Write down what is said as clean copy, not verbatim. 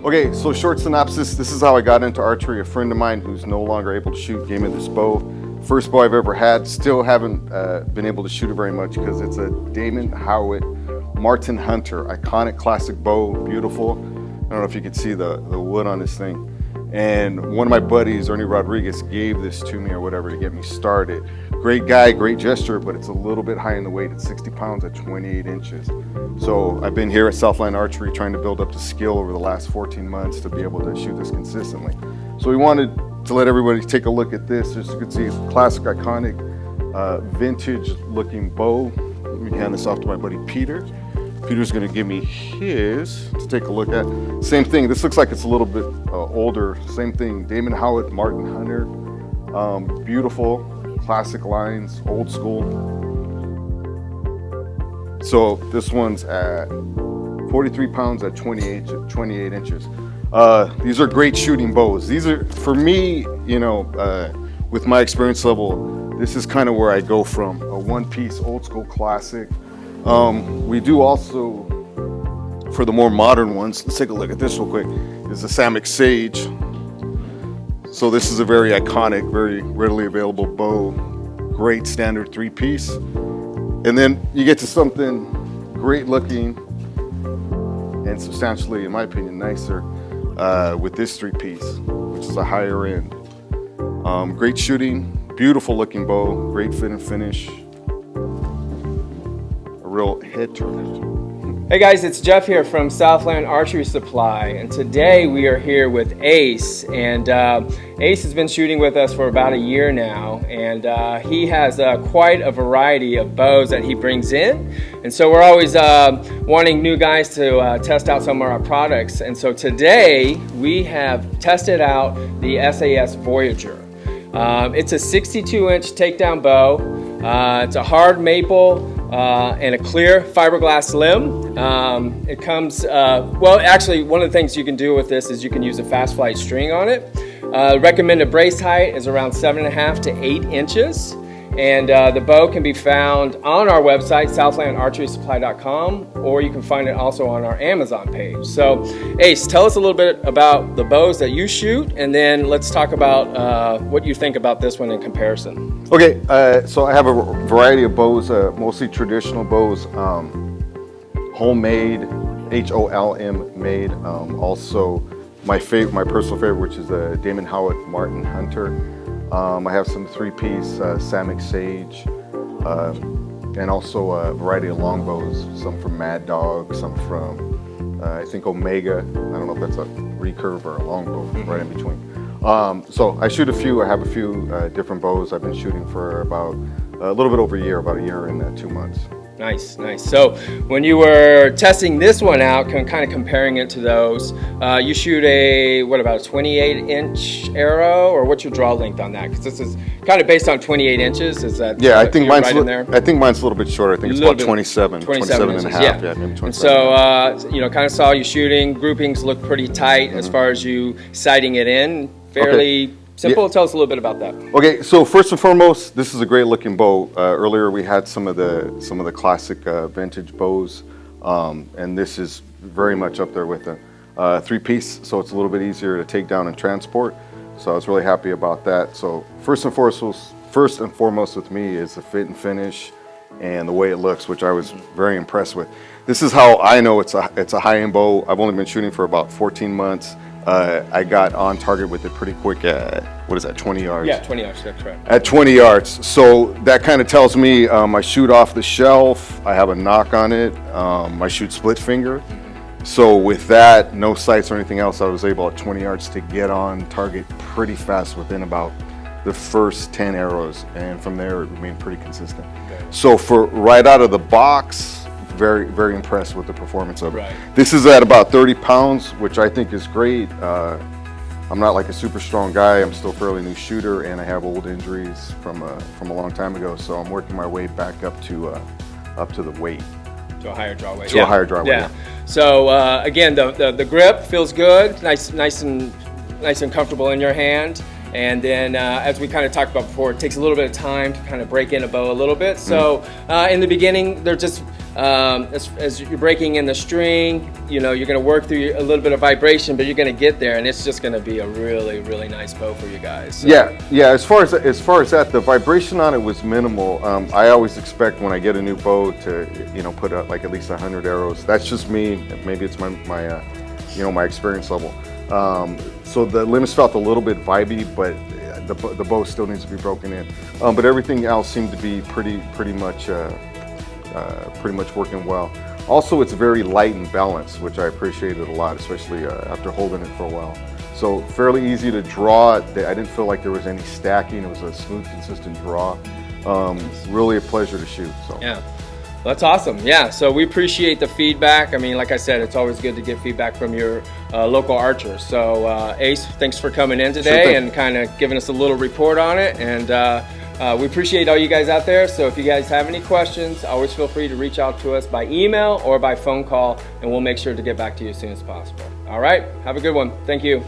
Okay, so short synopsis, this is how I got into archery. A friend of mine who's no longer able to shoot gave me this bow. First bow I've ever had. Still haven't been able to shoot it very much because it's a Damon Howitt Martin Hunter. Iconic classic bow, beautiful. I don't know if you can see the wood on this thing. And one of my buddies, Ernie Rodriguez, gave this to me or whatever to get me started. Great guy, great gesture, but it's a little bit high in the weight. It's 60 pounds at 28 inches. So I've been here at Southland Archery trying to build up the skill over the last 14 months to be able to shoot this consistently. So we wanted to let everybody take a look at this. As you can see, it's a classic, iconic, vintage looking bow. Let me hand this off to my buddy Peter. Peter's gonna give me his to take a look at. Same thing, this looks like it's a little bit older. Same thing, Damon Howitt Martin Hunter. Beautiful, classic lines, old school. So this one's at 43 pounds at 28 inches. These are great shooting bows. These are, for me, you know, with my experience level, this is kind of where I go from. A one-piece, old school classic. We do also, for the more modern ones, let's take a look at this real quick, is the Samick Sage. So this is a very iconic, very readily available bow, great standard three-piece. And then you get to something great looking and substantially, in my opinion, nicer with this three-piece, which is a higher end. Great shooting, beautiful looking bow, great fit and finish. Real head turner. Hey guys, it's Jeff here from Southland Archery Supply, and today we are here with Ace. And Ace has been shooting with us for about a year now, and he has quite a variety of bows that he brings in. And so we're always wanting new guys to test out some of our products. And so today we have tested out the SAS Voyager. It's a 62-inch takedown bow. It's a hard maple and a clear fiberglass limb. It comes, well, actually, one of the things you can do with this is you can use a fast flight string on it. Recommended brace height is around 7.5 to 8 inches. And the bow can be found on our website, southlandarcherysupply.com, or you can find it also on our Amazon page. So, Ace, tell us a little bit about the bows that you shoot, and then let's talk about what you think about this one in comparison. Okay, so I have a variety of bows, mostly traditional bows, homemade, Holm made. Also, my personal favorite, which is a Damon Howitt Martin Hunter. I have some three-piece Samick Sage, and also a variety of longbows, some from Mad Dog, some from, I think, Omega. I don't know if that's a recurve or a longbow, right in between. So I shoot a few, I have a few different bows. I've been shooting for about a little bit over a year, about a year and 2 months. Nice, nice. So when you were testing this one out, kind of comparing it to those, you shoot about a 28-inch arrow, or what's your draw length on that? Because this is kind of based on 28 inches. Is that? Yeah, I think mine's I think mine's a little bit shorter. I think it's about 27 and a half. Yeah, maybe 27. And so you know, kind of saw you shooting. Groupings look pretty tight as far as you sighting it in. Fairly. Okay. Simple. Yeah. Tell us a little bit about that. Okay, so first and foremost, this is a great looking bow. Earlier we had some of the classic vintage bows, and this is very much up there with a three-piece, so it's a little bit easier to take down and transport. So I was really happy about that. So first and foremost with me is the fit and finish and the way it looks, which I was very impressed with. This is how I know it's a high-end bow. I've only been shooting for about 14 months. I got on target with it pretty quick at, what is that, 20 yards? Yeah, 20 yards, that's correct. At 20 yards. So that kind of tells me I shoot off the shelf, I have a knock on it, I shoot split finger. So with that, no sights or anything else, I was able at 20 yards to get on target pretty fast within about the first 10 arrows. And from there, it remained pretty consistent. Okay. So for right out of the box, very, very impressed with the performance of it. Right. This is at about 30 pounds, which I think is great. I'm not like a super strong guy. I'm still a fairly new shooter, and I have old injuries from a long time ago. So I'm working my way back up to the weight. To a higher draw weight. To a higher draw weight. Yeah. So again, the grip feels good, nice and comfortable in your hand. And then, as we kind of talked about before, it takes a little bit of time to kind of break in a bow a little bit. So in the beginning, they're just as you're breaking in the string, you know, you're going to work through a little bit of vibration, but you're going to get there, and it's just going to be a really, really nice bow for you guys. So. Yeah. As far as that, the vibration on it was minimal. I always expect when I get a new bow to, you know, put out like at least 100 arrows. That's just me. Maybe it's my you know, my experience level. So the limbs felt a little bit vibey, but the bow still needs to be broken in. But everything else seemed to be pretty much working well. Also, it's very light and balanced, which I appreciated a lot, especially after holding it for a while. So fairly easy to draw. I didn't feel like there was any stacking. It was a smooth, consistent draw. Really a pleasure to shoot. So. Yeah. That's awesome. Yeah, so we appreciate the feedback. I mean, like I said, it's always good to get feedback from your local archers. So Ace, thanks for coming in today and kind of giving us a little report on it. And we appreciate all you guys out there. So if you guys have any questions, always feel free to reach out to us by email or by phone call, and we'll make sure to get back to you as soon as possible. All right, have a good one. Thank you.